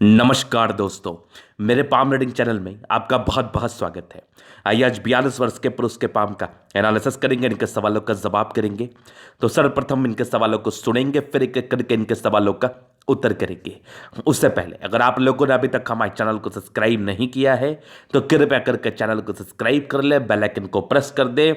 नमस्कार दोस्तों, मेरे पाम रीडिंग चैनल में आपका बहुत बहुत स्वागत है। आइए आज 42 वर्ष के पुरुष के पाम का एनालिसिस करेंगे, इनके सवालों का जवाब करेंगे। तो सर्वप्रथम इनके सवालों को सुनेंगे, फिर एक एक करके इनके सवालों का उत्तर करेंगे। उससे पहले अगर आप लोगों ने अभी तक हमारे चैनल को सब्सक्राइब नहीं किया है तो कृपया करके चैनल को सब्सक्राइब कर ले, बेल आइकन को प्रेस कर दे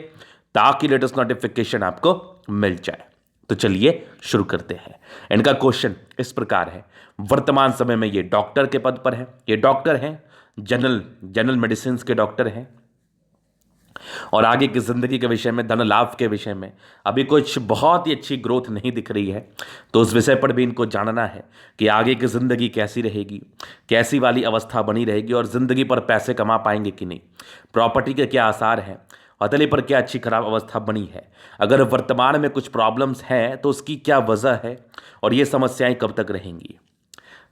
ताकि लेटेस्ट नोटिफिकेशन आपको मिल जाए। तो चलिए शुरू करते हैं। इनका क्वेश्चन इस प्रकार है, वर्तमान समय में ये डॉक्टर के पद पर है, ये डॉक्टर हैं, जनरल मेडिसिन के डॉक्टर हैं और आगे की जिंदगी के विषय में, धन लाभ के विषय में अभी कुछ बहुत ही अच्छी ग्रोथ नहीं दिख रही है। तो उस विषय पर भी इनको जानना है कि आगे की जिंदगी कैसी रहेगी, कैसी वाली अवस्था बनी रहेगी और जिंदगी पर पैसे कमा पाएंगे कि नहीं, प्रॉपर्टी के क्या आसार हैं, हथेली पर क्या अच्छी खराब अवस्था बनी है, अगर वर्तमान में कुछ प्रॉब्लम्स हैं तो उसकी क्या वजह है और ये समस्याएं कब तक रहेंगी।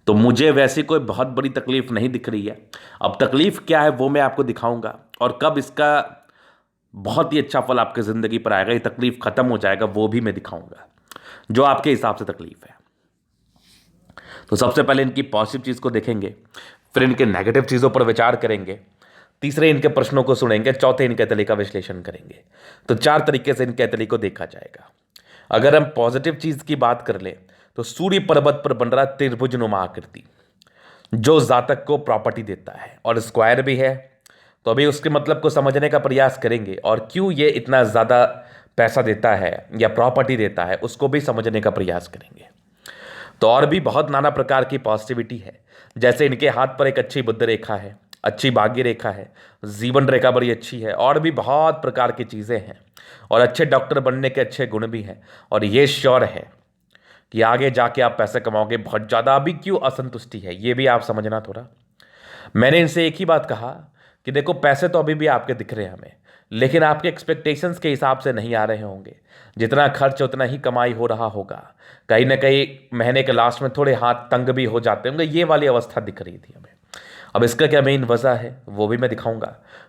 तो मुझे वैसे कोई बहुत बड़ी तकलीफ नहीं दिख रही है। अब तकलीफ क्या है वो मैं आपको दिखाऊंगा और कब इसका बहुत ही अच्छा फल आपकी ज़िंदगी पर आएगा, ये तकलीफ खत्म हो जाएगा, वो भी मैं दिखाऊंगा जो आपके हिसाब से तकलीफ है। तो सबसे पहले इनकी पॉजिटिव चीज़ को देखेंगे, फिर इनके नेगेटिव चीज़ों पर विचार करेंगे, तीसरे इनके प्रश्नों को सुनेंगे, चौथे इनके तली का विश्लेषण करेंगे। तो 4 तरीके से इनके तली को देखा जाएगा। अगर हम पॉजिटिव चीज़ की बात कर ले तो सूर्य पर्वत पर बन रहा त्रिभुज नुमा आकृति जो जातक को प्रॉपर्टी देता है और स्क्वायर भी है। तो अभी उसके मतलब को समझने का प्रयास करेंगे और क्यों ये इतना ज़्यादा पैसा देता है या प्रॉपर्टी देता है उसको भी समझने का प्रयास करेंगे। तो और भी बहुत नाना प्रकार की पॉजिटिविटी है, जैसे इनके हाथ पर एक अच्छी बुद्ध रेखा है, अच्छी भाग्य रेखा है, जीवन रेखा बड़ी अच्छी है और भी बहुत प्रकार की चीज़ें हैं और अच्छे डॉक्टर बनने के अच्छे गुण भी हैं। और ये श्योर है कि आगे जाके आप पैसे कमाओगे बहुत ज़्यादा। अभी क्यों असंतुष्टि है ये भी आप समझना थोड़ा। मैंने इनसे एक ही बात कहा कि देखो पैसे तो अभी भी आपके दिख रहे हैं हमें, लेकिन आपके एक्सपेक्टेशंस के हिसाब से नहीं आ रहे होंगे। जितना खर्च उतना ही कमाई हो रहा होगा, कहीं ना कहीं महीने के लास्ट में थोड़े हाथ तंग भी हो जाते होंगे, ये वाली अवस्था दिख रही थी हमें। अब इसका क्या मेन वजह है वो भी मैं दिखाऊंगा।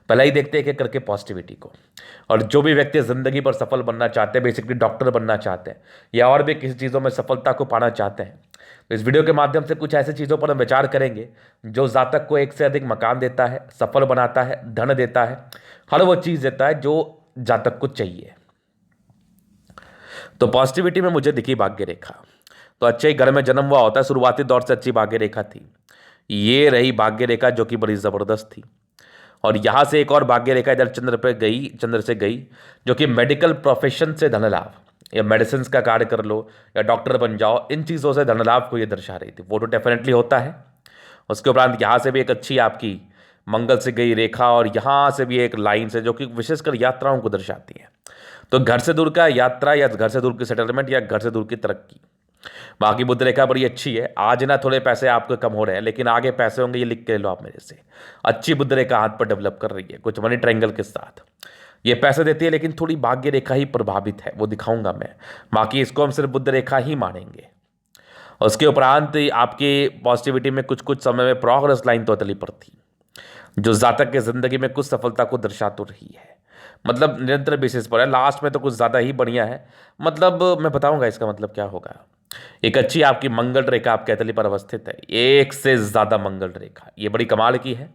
पहले ही देखते हैं कि करके पॉजिटिविटी को। और जो भी व्यक्ति ज़िंदगी पर सफल बनना चाहते हैं, बेसिकली डॉक्टर बनना चाहते हैं या और भी किसी चीज़ों में सफलता को पाना चाहते हैं, तो इस वीडियो के माध्यम से कुछ ऐसी चीज़ों पर हम विचार करेंगे जो जातक को एक से अधिक मकान देता है, सफल बनाता है, धन देता है, हर वो चीज़ देता है जो जातक को चाहिए। तो पॉजिटिविटी में मुझे दिखी भाग्य रेखा। तो अच्छे घर में जन्म हुआ होता है, शुरुआती दौर से अच्छी भाग्य रेखा थी। ये रही भाग्य रेखा जो कि बड़ी ज़बरदस्त थी। और यहाँ से एक और भाग्य रेखा इधर चंद्र से गई जो कि मेडिकल प्रोफेशन से धन लाभ या मेडिसिन का कार्य कर लो या डॉक्टर बन जाओ, इन चीज़ों से धन लाभ को ये दर्शा रही थी। वो तो डेफिनेटली होता है। उसके उपरांत यहाँ से भी एक अच्छी आपकी मंगल से गई रेखा और यहाँ से भी एक लाइन से जो कि विशेषकर यात्राओं को दर्शाती है। तो घर से दूर का यात्रा या घर से दूर की सेटलमेंट या घर से दूर की तरक्की। बाकी बुद्ध रेखा बड़ी अच्छी है। आज ना थोड़े पैसे आपके कम हो रहे हैं लेकिन आगे पैसे होंगे, ये लिख के लो आप मेरे से। अच्छी बुद्ध रेखा हाथ पर डेवलप कर रही है कुछ मनी ट्रायंगल के साथ। ये पैसे देती है लेकिन थोड़ी भाग्य रेखा ही प्रभावित है, वो दिखाऊंगा मैं। बाकी इसको हम सिर्फ बुद्ध रेखा ही मानेंगे। और उसके उपरांत आपकी पॉजिटिविटी में कुछ कुछ समय में प्रोग्रेस लाइन तो तली पर थी जो जातक के जिंदगी में कुछ सफलता को दर्शा तो रही है। मतलब निरंतर बेसिस पर है, लास्ट में तो कुछ ज़्यादा ही बढ़िया है। मतलब मैं बताऊंगा इसका मतलब क्या होगा। एक अच्छी आपकी मंगल रेखा आपके तली पर अवस्थित है, एक से ज़्यादा मंगल रेखा, ये बड़ी कमाल की है।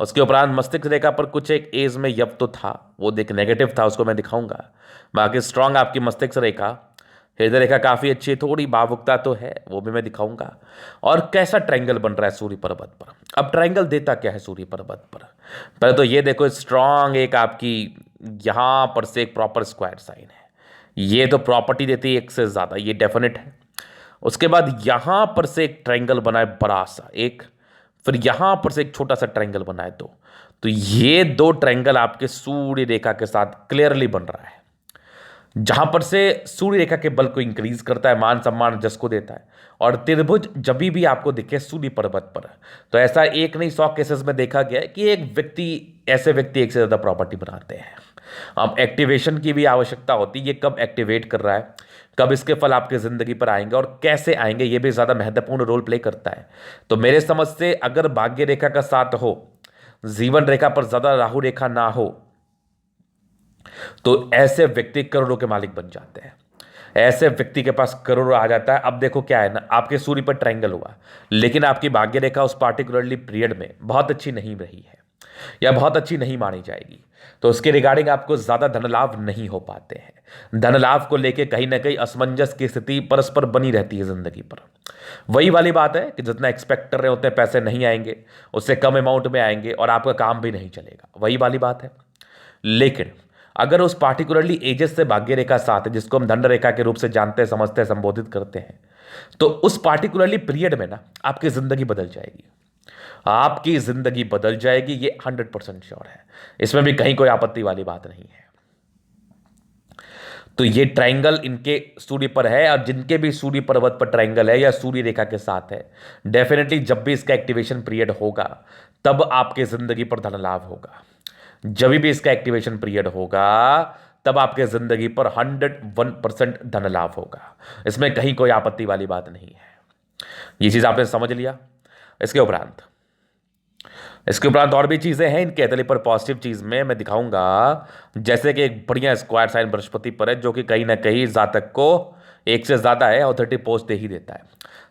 उसके उपरांत मस्तिष्क रेखा पर कुछ एक एज में यप तो था, वो देख नेगेटिव था, उसको मैं दिखाऊंगा। बाकी स्ट्रांग आपकी मस्तिष्क रेखा, हृदय रेखा काफ़ी अच्छी है, थोड़ी भावुकता तो है, वो भी मैं दिखाऊंगा। और कैसा ट्रायंगल बन रहा है सूर्य पर्वत पर। अब ट्रायंगल देता क्या है सूर्य पर्वत पर, पहले तो ये देखो स्ट्रांग एक आपकी यहाँ पर से एक प्रॉपर स्क्वायर साइन है, ये तो प्रॉपर्टी देती है एक से ज़्यादा, ये डेफिनेट है। उसके बाद यहाँ पर से एक ट्रायंगल बना है बड़ा सा एक, फिर यहाँ पर से एक छोटा सा ट्रायंगल बना है दो। तो ये 2 ट्रायंगल आपके सूर्य रेखा के साथ क्लियरली बन रहा है, जहां पर से सूर्य रेखा के बल को इंक्रीज करता है, मान सम्मान जस को देता है। और त्रिभुज जब भी आपको दिखे सूर्य पर्वत पर, तो ऐसा एक नहीं 100 केसेस में देखा गया है कि ऐसे व्यक्ति एक से ज़्यादा प्रॉपर्टी बनाते हैं। अब एक्टिवेशन की भी आवश्यकता होती है, ये कब एक्टिवेट कर रहा है, कब इसके फल आपके ज़िंदगी पर आएंगे और कैसे आएंगे, ये भी ज़्यादा महत्वपूर्ण रोल प्ले करता है। तो मेरे समझ से अगर भाग्य रेखा का साथ हो, जीवन रेखा पर ज़्यादा राहु रेखा ना हो, तो ऐसे व्यक्ति करोड़ों के मालिक बन जाते हैं। ऐसे व्यक्ति के पास करोड़ों आ जाता है। अब देखो क्या है ना, आपके सूर्य पर ट्रायंगल हुआ, लेकिन आपकी भाग्य रेखा उस पार्टिकुलरली पीरियड में बहुत अच्छी नहीं रही है या बहुत अच्छी नहीं मानी जाएगी, तो उसके रिगार्डिंग आपको ज्यादा धन लाभ नहीं हो पाते हैं। धन लाभ को लेके कहीं ना कहीं असमंजस की स्थिति परस्पर बनी रहती है जिंदगी पर। वही वाली बात है कि जितना एक्सपेक्ट कर रहे होते हैं पैसे नहीं आएंगे, उससे कम अमाउंट में आएंगे और आपका काम भी नहीं चलेगा, वही वाली बात है। लेकिन अगर उस पार्टिकुलरली एजेस से भाग्य रेखा साथ है, जिसको हम धन रेखा के रूप से जानते हैं, समझते हैं, संबोधित करते हैं, तो उस पार्टिकुलरली पीरियड में ना आपकी जिंदगी बदल जाएगी। आपकी जिंदगी बदल जाएगी, ये 100% श्योर है, इसमें भी कहीं कोई आपत्ति वाली बात नहीं है। तो ये ट्रायंगल इनके सूर्य पर है, और जिनके भी सूर्य पर्वत पर ट्रायंगल है या सूर्य रेखा के साथ है, डेफिनेटली जब भी इसका एक्टिवेशन पीरियड होगा तब आपके जिंदगी पर धन लाभ होगा। जब भी इसका एक्टिवेशन पीरियड होगा तब आपके जिंदगी पर 101% धन लाभ होगा, इसमें कहीं कोई आपत्ति वाली बात नहीं है। ये चीज आपने समझ लिया। इसके उपरांत और भी चीजें हैं इनके अतली पर। पॉजिटिव चीज में मैं दिखाऊंगा, जैसे कि एक बढ़िया स्क्वायर साइन बृहस्पति पर है, जो कि कहीं ना कहीं जातक को एक से ज्यादा है ऑथोरिटी पोस्ट दे ही देता है।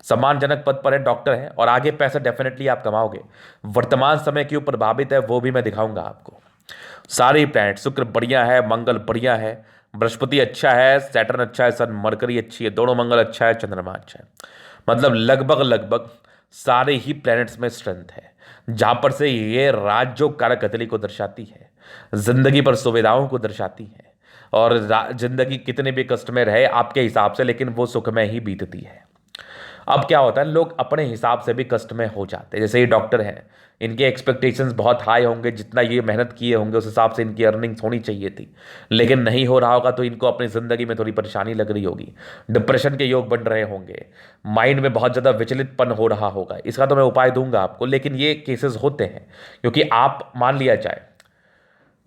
सम्मानजनक पद पर है, डॉक्टर है, और आगे पैसा डेफिनेटली आप कमाओगे। वर्तमान समय क्यों प्रभावित है वो भी मैं दिखाऊंगा आपको। सारे प्लैनेट, शुक्र बढ़िया है, मंगल बढ़िया है, बृहस्पति अच्छा है, सैटर्न अच्छा है, सन मरकरी अच्छी है, दोनों मंगल अच्छा है, चंद्रमा अच्छा है। मतलब लगभग लगभग सारे ही प्लैनेट्स में स्ट्रेंथ है, जहां पर से ये राजयोग कारक अतली को दर्शाती है, जिंदगी पर सुविधाओं को दर्शाती है, और जिंदगी कितने भी कष्ट में रहे आपके हिसाब से, लेकिन वो सुख में ही बीतती है। अब क्या होता है, लोग अपने हिसाब से भी कष्ट में हो जाते हैं। जैसे ये डॉक्टर हैं, इनके एक्सपेक्टेशंस बहुत हाई होंगे, जितना ये मेहनत किए होंगे उस हिसाब से इनकी अर्निंग्स होनी चाहिए थी, लेकिन नहीं हो रहा होगा, तो इनको अपनी ज़िंदगी में थोड़ी परेशानी लग रही होगी, डिप्रेशन के योग बन रहे होंगे, माइंड में बहुत ज़्यादा विचलितपन हो रहा होगा। इसका तो मैं उपाय दूंगा आपको, लेकिन ये केसेस होते हैं क्योंकि आप मान लिया जाए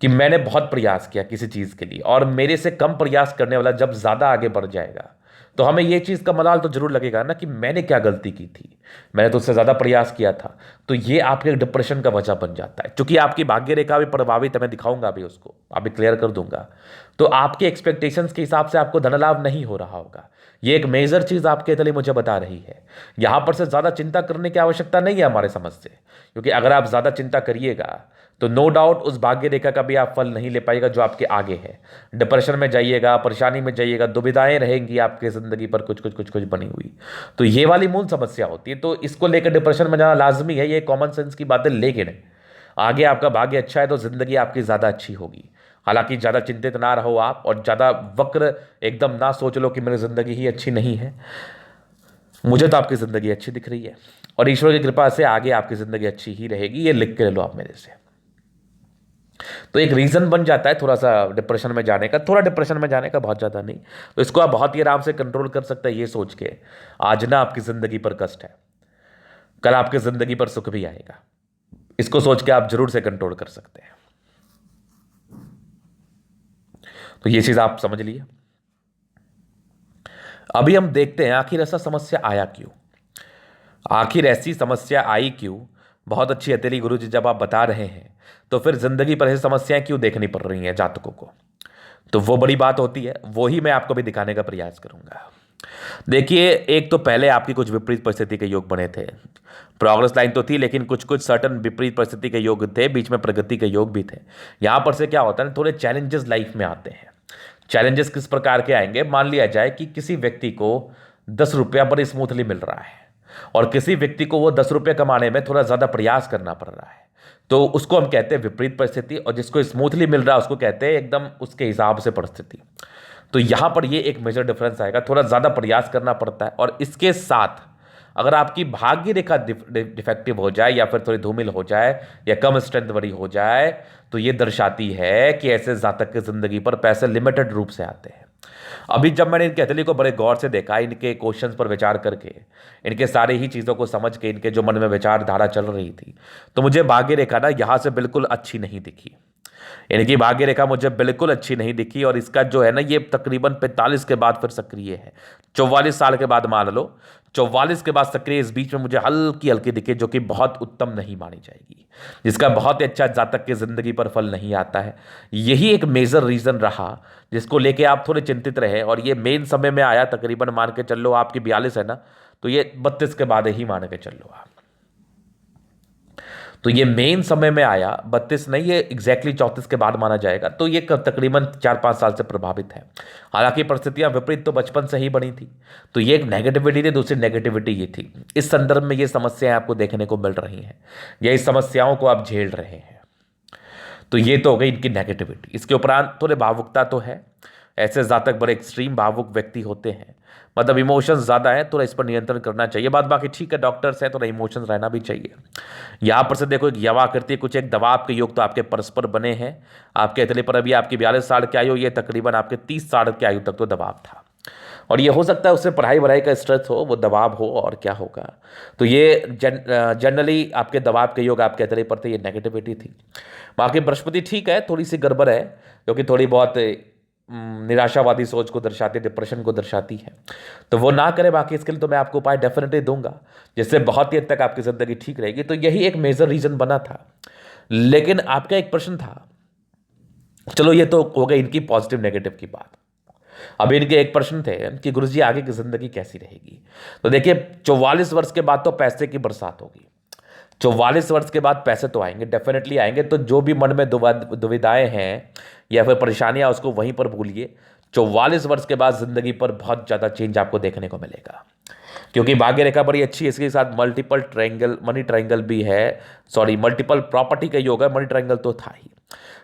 कि मैंने बहुत प्रयास किया किसी चीज़ के लिए, और मेरे से कम प्रयास करने वाला जब ज़्यादा आगे बढ़ जाएगा, तो हमें ये चीज़ का मलाल तो जरूर लगेगा ना कि मैंने क्या गलती की थी, मैंने तो उससे ज़्यादा प्रयास किया था। तो ये आपके डिप्रेशन का वजह बन जाता है। क्योंकि आपकी भाग्य रेखा भी प्रभावित है, मैं दिखाऊंगा अभी उसको, अभी क्लियर कर दूंगा। तो आपके एक्सपेक्टेशंस के हिसाब से आपको धन लाभ नहीं हो रहा होगा, ये एक मेजर चीज़ आपके लिए मुझे बता रही है। यहाँ पर से ज़्यादा चिंता करने की आवश्यकता नहीं है हमारे समझ से, क्योंकि अगर आप ज़्यादा चिंता करिएगा तो नो डाउट उस भाग्य रेखा का भी आप फल नहीं ले पाएगा जो आपके आगे है। डिप्रेशन में जाइएगा, परेशानी में जाइएगा, दुविधाएं रहेंगी आपके जिंदगी पर कुछ कुछ कुछ कुछ बनी हुई। तो ये वाली मूल समस्या होती है, तो इसको लेकर डिप्रेशन में जाना लाजमी है, ये कॉमन सेंस की बात है। लेकिन आगे आपका भाग्य अच्छा है तो जिंदगी आपकी ज़्यादा अच्छी होगी। हालांकि ज़्यादा चिंतित ना रहो आप, और ज़्यादा वक्र एकदम ना सोच लो कि मेरी ज़िंदगी ही अच्छी नहीं है। मुझे तो आपकी ज़िंदगी अच्छी दिख रही है, और ईश्वर की कृपा से आगे आपकी ज़िंदगी अच्छी ही रहेगी, ये लिख के ले लो आप मेरे से। तो एक रीज़न बन जाता है थोड़ा सा डिप्रेशन में जाने का, थोड़ा डिप्रेशन में जाने का, बहुत ज़्यादा नहीं। तो इसको आप बहुत ही आराम से कंट्रोल कर सकते हैं, ये सोच के आज ना आपकी ज़िंदगी पर कष्ट है, कल आपकी ज़िंदगी पर सुख भी आएगा। इसको सोच के आप जरूर से कंट्रोल कर सकते हैं। तो ये चीज़ आप समझ लिए। अभी हम देखते हैं आखिर ऐसा समस्या आया क्यों, आखिर ऐसी समस्या आई क्यों। बहुत अच्छी हथेली गुरु जी, जब आप बता रहे हैं तो फिर जिंदगी पर ऐसी समस्याएं क्यों देखनी पड़ रही हैं जातकों को, तो वो बड़ी बात होती है, वो ही मैं आपको भी दिखाने का प्रयास करूंगा। देखिए, एक तो पहले आपकी कुछ विपरीत परिस्थिति के योग बने थे, प्रोग्रेस लाइन तो थी, लेकिन कुछ कुछ सर्टन विपरीत परिस्थिति के योग थे, बीच में प्रगति के योग भी थे। यहां पर से क्या होता है, थोड़े चैलेंजेस लाइफ में आते हैं। चैलेंजेस किस प्रकार के आएंगे, मान लिया जाए कि किसी व्यक्ति को 10 रुपया बड़े स्मूथली मिल रहा है, और किसी व्यक्ति को वो 10 रुपये कमाने में थोड़ा ज़्यादा प्रयास करना पड़ रहा है, तो उसको हम कहते हैं विपरीत परिस्थिति। और जिसको स्मूथली मिल रहा है उसको कहते हैं एकदम उसके हिसाब से परिस्थिति। तो यहाँ पर ये एक मेजर डिफरेंस आएगा, थोड़ा ज़्यादा प्रयास करना पड़ता है। और इसके साथ अगर आपकी भाग्य रेखा डिफेक्टिव हो जाए, या फिर थोड़ी धूमिल हो जाए, या कम स्ट्रेंथ वाली हो जाए, तो ये दर्शाती है कि ऐसे जातक की जिंदगी पर पैसे लिमिटेड रूप से आते हैं। अभी जब मैंने इनके हथेली को बड़े गौर से देखा, इनके क्वेश्चंस पर विचार करके, इनके सारे ही चीज़ों को समझ के, इनके जो मन में विचारधारा चल रही थी, तो मुझे भाग्य रेखा ना यहाँ से बिल्कुल अच्छी नहीं दिखी। यानी कि भाग्य रेखा मुझे बिल्कुल अच्छी नहीं दिखी, और इसका जो है ना ये तकरीबन 45 के बाद फिर सक्रिय है। 44 साल के बाद मान लो, 44 के बाद सक्रिय, इस बीच में मुझे हल्की हल्की दिखे, जो कि बहुत उत्तम नहीं मानी जाएगी, जिसका बहुत ही अच्छा जातक की जिंदगी पर फल नहीं आता है। यही एक मेजर रीजन रहा जिसको लेके आप थोड़े चिंतित रहे, और ये मेन समय में आया तकरीबन, मान के चल लो आपकी 42 है ना, तो ये 32 के बाद ही मान के चल लो आप। तो ये मेन समय में आया, 32 नहीं, ये एग्जैक्टली 34 के बाद माना जाएगा। तो ये तकरीबन 4-5 साल से प्रभावित है। हालांकि परिस्थितियां विपरीत तो बचपन से ही बनी थी, तो ये एक नेगेटिविटी थी, दूसरी नेगेटिविटी ये थी। इस संदर्भ में ये समस्याएं आपको देखने को मिल रही हैं, या इस समस्याओं को आप झेल रहे हैं। तो ये तो हो गई इनकी नेगेटिविटी। इसके उपरांत थोड़े भावुकता तो है, ऐसे जातक बड़े एक्सट्रीम भावुक व्यक्ति होते हैं, मतलब इमोशंस ज़्यादा है, थोड़ा इस पर नियंत्रण करना चाहिए। बात बाकी ठीक है, डॉक्टर्स हैं, थोड़ा इमोशंस रहना भी चाहिए। यहाँ पर से देखो एक यवा करती है, कुछ एक दबाव के योग तो आपके परस्पर बने हैं। आपके अतले पर अभी आपकी 42 साल की आयु, ये तकरीबन आपके 30 साल की आयु तक तो दबाव था, और ये हो सकता है उससे पढ़ाई वढ़ाई का स्ट्रेस हो, वो दबाव हो, और क्या होगा। तो ये जनरली आपके दबाव के योग आपके अतले पर थे, ये नेगेटिविटी थी। बाकी बृहस्पति ठीक है, थोड़ी सी गड़बड़ है, क्योंकि थोड़ी बहुत निराशावादी सोच को दर्शाती है, डिप्रेशन को दर्शाती है, तो वो ना करें। बाकी इसके लिए तो मैं आपको उपाय डेफिनेटली दूंगा, जिससे बहुत ही हद तक आपकी ज़िंदगी ठीक रहेगी। तो यही एक मेजर रीज़न बना था। लेकिन आपका एक प्रश्न था, चलो ये तो हो गई इनकी पॉजिटिव नेगेटिव की बात। अब इनके एक प्रश्न थे कि गुरुजी आगे की ज़िंदगी कैसी रहेगी। तो देखिए 44 वर्ष के बाद तो पैसे की बरसात होगी। 44 वर्ष के बाद पैसे तो आएंगे, डेफिनेटली आएंगे। तो जो भी मन में दुविधाएं हैं या फिर परेशानियां, उसको वहीं पर भूलिए। 44 वर्ष के बाद जिंदगी पर बहुत ज़्यादा चेंज आपको देखने को मिलेगा, क्योंकि भाग्य रेखा बड़ी अच्छी है। इसके साथ मल्टीपल ट्रायंगल, मनी ट्रायंगल भी है, सॉरी मल्टीपल प्रॉपर्टी का योग है, मनी ट्रायंगल तो था ही।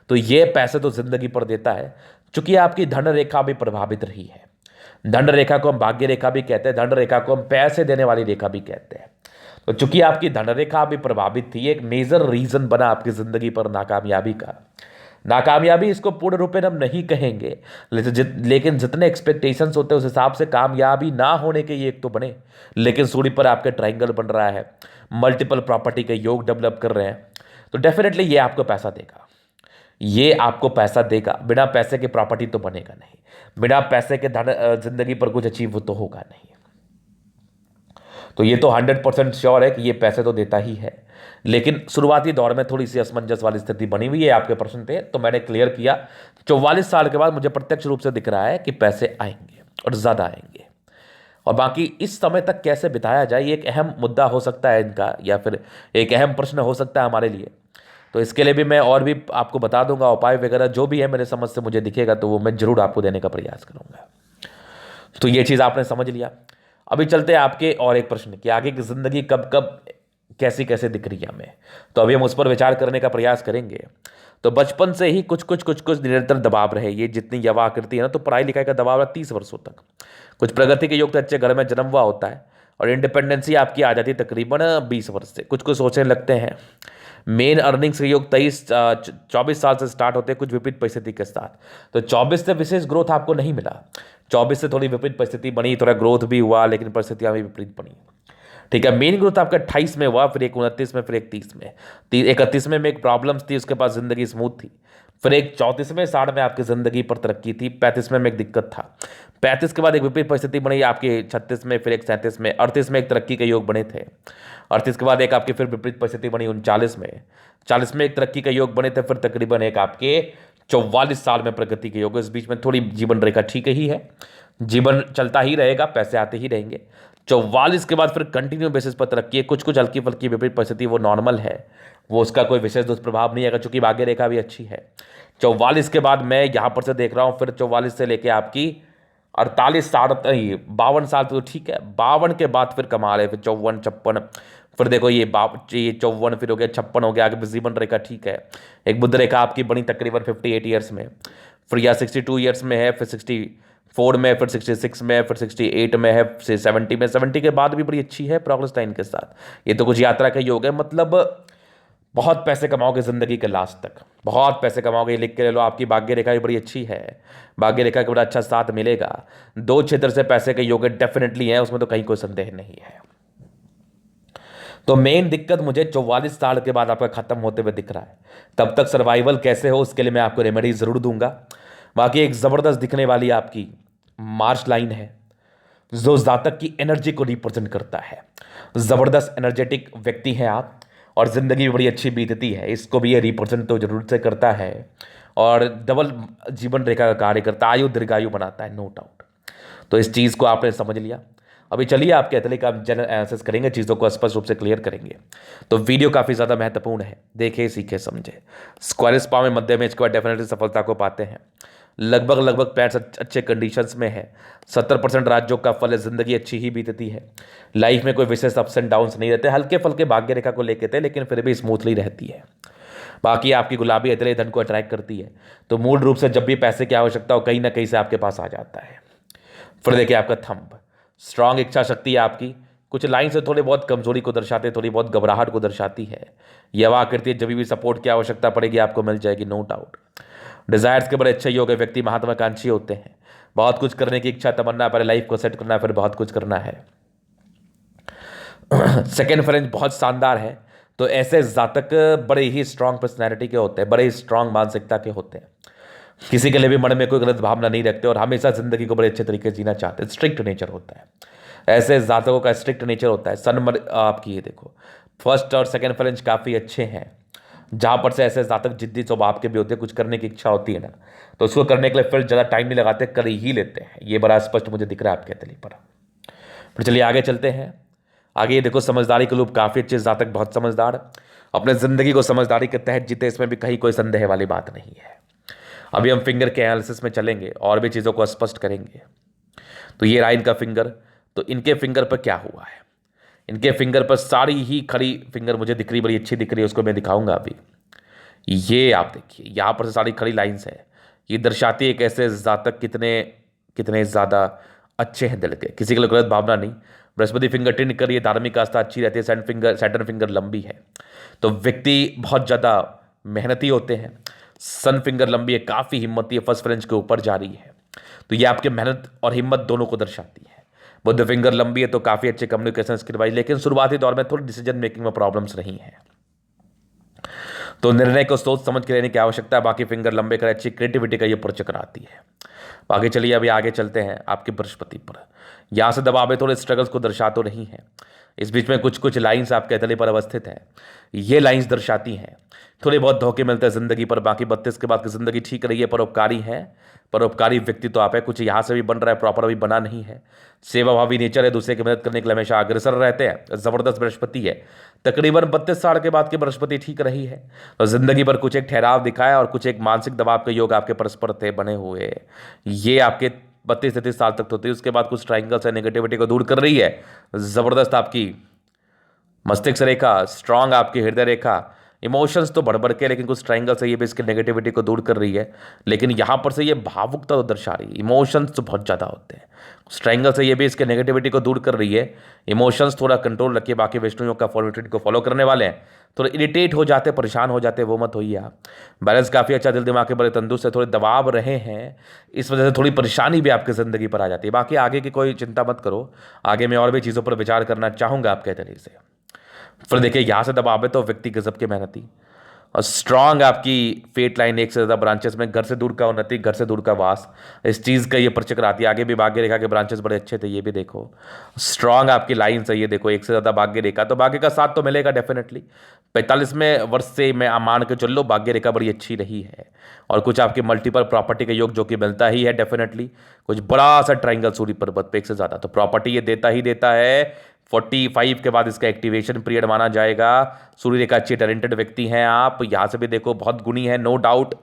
तो ये पैसे तो जिंदगी पर देता है। चूंकि आपकी धन रेखा भी प्रभावित रही है, धन रेखा को हम भाग्य रेखा भी कहते हैं, धन रेखा को हम पैसे देने वाली रेखा भी कहते हैं। तो चूंकि आपकी धन रेखा भी प्रभावित थी, एक मेजर रीजन बना आपकी जिंदगी पर नाकामयाबी का। नाकामयाबी इसको पूर्ण रूप में हम नहीं कहेंगे, लेकिन जितने एक्सपेक्टेशंस होते हैं उस हिसाब से कामयाबी ना होने के ये एक तो बने। लेकिन सूर्य पर आपके ट्रायंगल बन रहा है, मल्टीपल प्रॉपर्टी के योग डेवलप कर रहे हैं, तो डेफिनेटली ये आपको पैसा देगा। ये आपको पैसा देगा, बिना पैसे के प्रॉपर्टी तो बनेगा नहीं, बिना पैसे के धन जिंदगी पर कुछ अचीव तो होगा नहीं। तो ये तो 100% श्योर है कि ये पैसे तो देता ही है। लेकिन शुरुआती दौर में थोड़ी सी असमंजस वाली स्थिति बनी हुई है। आपके प्रश्न थे तो मैंने क्लियर किया। 44 साल के बाद मुझे प्रत्यक्ष रूप से दिख रहा है कि पैसे आएंगे और ज़्यादा आएंगे। और बाकी इस समय तक कैसे बिताया जाए, ये एक अहम मुद्दा हो सकता है इनका, या फिर एक अहम प्रश्न हो सकता है हमारे लिए। तो इसके लिए भी मैं और भी आपको बता दूंगा, उपाय वगैरह जो भी है मेरे समझ से मुझे दिखेगा तो वो मैं जरूर आपको देने का प्रयास करूंगा। तो ये चीज़ आपने समझ लिया। अभी चलते हैं आपके और एक प्रश्न कि आगे की जिंदगी कब कब कैसी कैसे दिख रही है हमें। तो अभी हम उस पर विचार करने का प्रयास करेंगे। तो बचपन से ही कुछ निरंतर दबाव रहे, ये जितनी यवा आकृति है ना, तो पढ़ाई लिखाई का दबाव रहा 30 वर्षों तक। कुछ प्रगति के योग तो अच्छे घर में जन्म हुआ होता है, और इंडिपेंडेंसी आपकी आ जाती है तकरीबन 20 वर्ष से। कुछ सोचने लगते हैं। मेन अर्निंग्स के योग 24 साल से स्टार्ट होते हैं, कुछ विपरीत परिस्थिति के साथ। तो 24 से विशेष ग्रोथ आपको नहीं मिला, 24 से थोड़ी विपरीत परिस्थिति बनी, थोड़ा ग्रोथ भी हुआ, लेकिन परिस्थितियां भी विपरीत बनी। ठीक है, मेन ग्रोथ आपका 28 में हुआ, फिर एक 29 में, फिर एक 30 में। 31 में एक प्रॉब्लम्स थी, उसके बाद जिंदगी स्मूथ थी। फिर एक 34वें साल में आपकी जिंदगी पर तरक्की थी। 35 में एक दिक्कत था। 35 के बाद एक विपरीत परिस्थिति बनी आपकी 36 में, फिर एक 37 में। 38 में एक तरक्की के योग बने थे। 38 के बाद एक आपकी फिर विपरीत परिस्थिति बनी 39 में। 40 में एक तरक्की का योग बने थे, फिर तकरीबन एक आपके 44 साल में प्रगति के योग। इस बीच में थोड़ी जीवन रेखा ठीक ही है, जीवन चलता ही रहेगा, पैसे आते ही रहेंगे। 44 के बाद फिर कंटिन्यू बेसिस पर तरक्की है। कुछ हल्की फल्की विपरीत परिस्थिति वो नॉर्मल है, वो उसका कोई विशेष दुष्प्रभाव नहीं है, चूंकि भाग्य रेखा भी अच्छी है। 44 के बाद मैं यहाँ पर से देख रहा हूँ, फिर 44 से लेके आपकी 48 साल, 52 साल तो ठीक है। 52 के बाद फिर कमाल है, फिर 54, 56, फिर देखो ये 54, फिर हो गया 56 हो गया। आगे जीवन रेखा ठीक है। एक बुध रेखा आपकी बनी तकरीबन 58 ईयर्स में, फिर या 62 ईयर्स में है, फिर 64 में, फिर 66 में, फिर 68 में है, फिर 70 में। 70 के बाद भी बड़ी अच्छी है प्रोग्रेस लाइन के साथ। ये तो कुछ यात्रा का योग है, मतलब बहुत पैसे कमाओगे जिंदगी के लास्ट तक, बहुत पैसे कमाओगे, लिख के ले लो। आपकी भाग्य रेखा भी बड़ी अच्छी है, भाग्य रेखा का बड़ा अच्छा साथ मिलेगा। 2 क्षेत्र से पैसे के योग डेफिनेटली है, उसमें तो कहीं कोई संदेह नहीं है। तो मेन दिक्कत मुझे 44 साल के बाद आपका खत्म होते हुए दिख रहा है। तब तक सर्वाइवल कैसे हो उसके लिए मैं आपको रेमेडी जरूर दूंगा। बाकी एक जबरदस्त दिखने वाली आपकी मार्च लाइन है जो जातक की एनर्जी को रिप्रेजेंट करता है। जबरदस्त एनर्जेटिक व्यक्ति हैं आप और जिंदगी भी बड़ी अच्छी बीतती है, इसको भी ये रिप्रेजेंट तो जरूर से करता है। और डबल जीवन रेखा का कार्य करता है, आयु दीर्घायु बनाता है, नो डाउट। तो इस चीज़ को आपने समझ लिया। अभी चलिए आपके अतले का जनरल एनालिसिस करेंगे, चीज़ों को स्पष्ट रूप से क्लियर करेंगे। तो वीडियो काफ़ी ज़्यादा महत्वपूर्ण है, देखे सीखे समझे। स्क्वायरस पाव में मध्य में इसके बाद डेफिनेटली सफलता को पाते हैं। लगभग पैर अच्छे कंडीशंस में है। 70% राज्यों का फल है, जिंदगी अच्छी ही बीतती है। लाइफ में कोई विशेष अप्स एंड डाउन्स नहीं रहते, हल्के फल्के भाग्य रेखा को लेके थे लेकिन फिर भी स्मूथली रहती है। बाकी आपकी गुलाबी अतले धन को अट्रैक्ट करती है, तो मूल रूप से जब भी पैसे की आवश्यकता हो कहीं ना कहीं से आपके पास आ जाता है। फिर देखिए आपका थंब, स्ट्रांग इच्छा शक्ति है आपकी। कुछ लाइन से थोड़ी बहुत कमजोरी को दर्शाते हैं, थोड़ी बहुत घबराहट को दर्शाती है। यह आकृति जब भी सपोर्ट की आवश्यकता पड़ेगी आपको मिल जाएगी, नो डाउट। डिजायर्स के बड़े अच्छे योग है, व्यक्ति महत्वाकांक्षी होते हैं। बहुत कुछ करने की इच्छा तमन्ना, पहले लाइफ को सेट करना फिर बहुत कुछ करना है। सेकेंड फ्रेंच बहुत शानदार है। तो ऐसे जातक बड़े ही स्ट्रांग पर्सनैलिटी के होते हैं, बड़े ही स्ट्रांग मानसिकता के होते हैं। किसी के लिए भी मन में कोई गलत भावना नहीं रखते और हमेशा जिंदगी को बड़े अच्छे तरीके से जीना चाहते हैं। स्ट्रिक्ट नेचर होता है, ऐसे जातकों का स्ट्रिक्ट नेचर होता है। आपकी ये देखो फर्स्ट और सेकेंड फ्रेंच काफ़ी अच्छे हैं, जहाँ पर से ऐसे जातक जिद्दी स्वभाव के भी होते हैं। कुछ करने की इच्छा होती है ना, तो उसको करने के लिए फिर ज़्यादा टाइम नहीं लगाते, कर ही लेते हैं। ये बड़ा स्पष्ट मुझे दिख रहा है आपके तली पर। फिर चलिए आगे चलते हैं। आगे ये देखो समझदारी के लोग काफ़ी अच्छे जातक, बहुत समझदार, अपने ज़िंदगी को समझदारी के तहत जीते, इसमें भी कहीं कोई संदेह वाली बात नहीं है। अभी हम फिंगर के एनालिसिस में चलेंगे और भी चीज़ों को स्पष्ट करेंगे। तो ये रहा इनका फिंगर, तो इनके फिंगर पर क्या हुआ है। इनके फिंगर पर सारी ही खड़ी फिंगर मुझे दिख रही, बड़ी अच्छी दिख रही है, उसको मैं दिखाऊंगा अभी। ये आप देखिए यहाँ पर से सारी खड़ी लाइंस है, ये दर्शाती है कैसे जातक कितने कितने ज़्यादा अच्छे हैं दिल के, किसी के लिए गलत भावना नहीं। बृहस्पति फिंगर टिन कर, ये धार्मिक आस्था अच्छी रहती है। सैटर्न फिंगर लंबी है, तो व्यक्ति बहुत ज़्यादा मेहनती होते हैं। सन फिंगर लंबी है, काफ़ी हिम्मती है, फर्स्ट फ्रेंच के ऊपर जा रही है, तो ये आपके मेहनत और हिम्मत दोनों को दर्शाती है। बुध फिंगर लंबी है, तो काफ़ी अच्छे कम्युनिकेशन स्किल वाइज, लेकिन शुरुआती दौर में थोड़ी डिसीजन मेकिंग में प्रॉब्लम्स रही हैं, तो निर्णय को सोच समझ के लेने की आवश्यकता है। बाकी फिंगर लंबे कर अच्छी क्रिएटिविटी का ये प्रचक्र आती है। बाकी चलिए अभी आगे चलते हैं आपके बृहस्पति पर। यहाँ से दबाव थोड़े स्ट्रगल्स को दर्शा तो रही हैं, इस बीच में कुछ कुछ लाइंस आपके अतले पर अवस्थित हैं। ये लाइंस दर्शाती हैं थोड़े बहुत धोखे मिलते हैं जिंदगी पर। बाकी 32 के बाद की जिंदगी ठीक रही है, परोपकारी है, परोपकारी व्यक्ति तो आप है। कुछ यहाँ से भी बन रहा है, प्रॉपर अभी बना नहीं है। सेवाभावी नेचर है, दूसरे की मदद करने के लिए हमेशा अग्रसर रहते हैं। जबरदस्त बृहस्पति है, तकरीबन 32 साल के बाद की बृहस्पति ठीक रही है, तो जिंदगी पर कुछ एक ठहराव दिखाया और कुछ एक मानसिक दबाव के योग आपके परस्पर थे बने हुए। ये आपके 32-33 साल तक होती है, उसके बाद कुछ ट्राइंगल्स है, नेगेटिविटी को दूर कर रही है। जबरदस्त आपकी मस्तिष्क रेखा, स्ट्रांग आपकी हृदय रेखा, इमोशंस तो बढ़ के, लेकिन कुछ ट्राइंगल से ये भी इसके नेगेटिविटी को दूर कर रही है। लेकिन यहाँ पर से ये भावुकता तो दर्शा रही है, इमोशंस तो बहुत ज़्यादा होते हैं। ट्राइंगल से ये भी इसके नेगेटिविटी को दूर कर रही है। इमोशंस थोड़ा कंट्रोल रखिए। बाकी विष्णु योग का फॉर्मेटिव को फॉलो करने वाले हैं, थोड़े इरिटेट हो जाते, परेशान हो जाते, वो मत होइए आप। बैलेंस काफ़ी अच्छा, दिल दिमाग के बड़े तंदुरुस्त है, थोड़े दबाव रहे हैं, इस वजह से थोड़ी परेशानी भी आपकी ज़िंदगी पर आ जाती है। बाकी आगे की कोई चिंता मत करो, आगे मैं और भी चीज़ों पर विचार करना चाहूँगा आपके तरीके से। फिर देखिए यहाँ से दबाव है, तो व्यक्ति गजब के मेहनती और स्ट्रांग आपकी फेट लाइन, एक से ज़्यादा ब्रांचेस में, घर से दूर का उन्नति, घर से दूर का वास, इस चीज़ का ये प्रचक्र आती है। आगे भी भाग्य रेखा के ब्रांचेस बड़े अच्छे थे, ये भी देखो स्ट्रांग आपकी लाइन है। ये देखो एक से ज़्यादा भाग्य रेखा, तो भाग्य का साथ तो मिलेगा डेफिनेटली। 45वें वर्ष से मैं मान के चल लो, भाग्य रेखा बड़ी अच्छी रही है। और कुछ आपके मल्टीपल प्रॉपर्टी का योग जो कि मिलता ही है डेफिनेटली। कुछ बड़ा सा ट्राइंगल सूर्य पर्वत पे एक से ज़्यादा, तो प्रॉपर्टी ये देता ही देता है। 45 के बाद इसका एक्टिवेशन पीरियड माना जाएगा। सूर्य रेखा अच्छे टैलेंटेड व्यक्ति हैं आप, यहाँ से भी देखो बहुत गुणी है, नो डाउट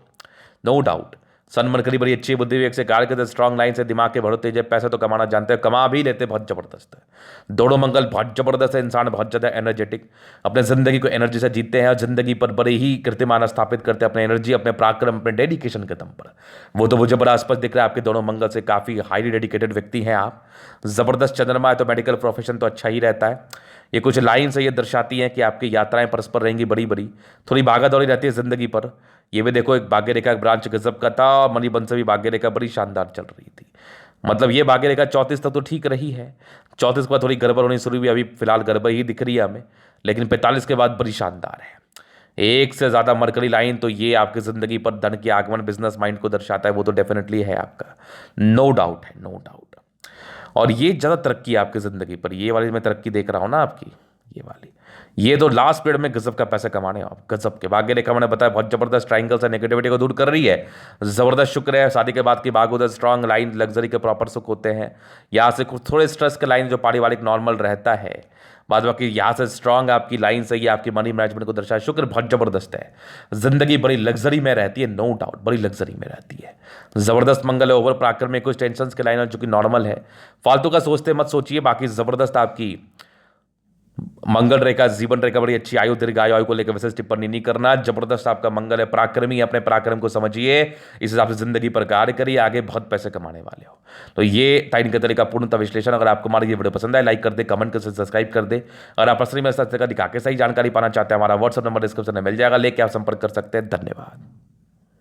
नो डाउट। सन मरकरी बड़ी अच्छी बुद्धि विवेक से कार्य करते, स्ट्रॉन्ग लाइन से, दिमाग के बढ़ते तेज, पैसा तो कमाना जानते हैं, कमा भी लेते, बहुत जबरदस्त है। दोनों मंगल बहुत जबरदस्त है, इंसान बहुत ज़्यादा एनर्जेटिक, अपने ज़िंदगी को एनर्जी से जीते हैं और ज़िंदगी पर बड़े ही कीर्तिमान स्थापित करते हैं अपने एनर्जी, अपने पराक्रम, अपने डेडिकेशन के दम पर। वो तो मुझे बड़ा स्पष्ट दिख रहा है आपके दोनों मंगल से, काफ़ी हाईली डेडिकेटेड व्यक्ति हैं आप। ज़बरदस्त चंद्रमा है, तो मेडिकल प्रोफेशन तो अच्छा ही रहता है। ये कुछ लाइन से ये दर्शाती हैं कि आपकी यात्राएं परस्पर रहेंगी बड़ी बड़ी, थोड़ी भागा दौड़ी रहती है ज़िंदगी पर। ये भी देखो एक भाग्य रेखा ब्रांच गजब का था, मणिबंध से भी भाग्य रेखा बड़ी शानदार चल रही थी। मतलब ये भाग्य रेखा 34 तक तो ठीक रही है, 34 के बाद थोड़ी गड़बड़ होनी शुरू हुई, अभी फिलहाल गड़बड़ ही दिख रही है हमें, लेकिन 45 के बाद बड़ी शानदार है। एक से ज़्यादा मरकरी लाइन तो ये आपकी ज़िंदगी पर धन की आगमन, बिजनेस माइंड को दर्शाता है, वो तो डेफिनेटली है आपका, नो डाउट है, नो डाउट। और ये ज़्यादा तरक्की है आपकी ज़िंदगी पर, ये वाली मैं तरक्की देख रहा हूँ ना आपकी, ये वाली, ये तो लास्ट पीरियड में गजब का पैसा कमाने हो आप, गजब के। भाग्य रेखा मैंने बताया बहुत जबरदस्त ट्राइंगल से नेगेटिविटी को दूर कर रही है, जबरदस्त शुक्र है। शादी के बाद की भाग उधर स्ट्रांग लाइन, लग्जरी के प्रॉपर सुख होते हैं। यहाँ से कुछ थोड़े स्ट्रेस के लाइन जो पारिवारिक नॉर्मल रहता है, बाद बाकी यहाँ से स्ट्रांग आपकी लाइन से ये आपकी मनी मैनेजमेंट को दर्शाया, शुक्र बहुत जबरदस्त है। जिंदगी बड़ी लग्जरी में रहती है, नो डाउट, बड़ी लग्जरी में रहती है। जबरदस्त मंगल है, ओवर पराक्रम में कुछ टेंशन के लाइन जो कि नॉर्मल है, फालतू का सोचते मत सोचिए। बाकी जबरदस्त आपकी मंगल रेखा, जीवन रेखा बड़ी अच्छी, आयु दीर्घायु, आयु को लेकर विशेष टिप्पणी नहीं करना, जबरदस्त आपका मंगल है, पराक्रमी, अपने पराक्रम को समझिए, इस हिसाब से जिंदगी पर कार्य करिए, आगे बहुत पैसे कमाने वाले हो। तो ये टाइम का तरीका पूर्णतः विश्लेषण। अगर आपको हमारी ये वीडियो पसंद आए, लाइक कर दे, कमेंट कर, सब्सक्राइब कर दे। अगर आप असली में दिखा के सही जानकारी पाना चाहते हैं, हमारा व्हाट्सअप नंबर डिस्क्रिप्शन में मिल जाएगा, लेके आप संपर्क कर सकते हैं। धन्यवाद।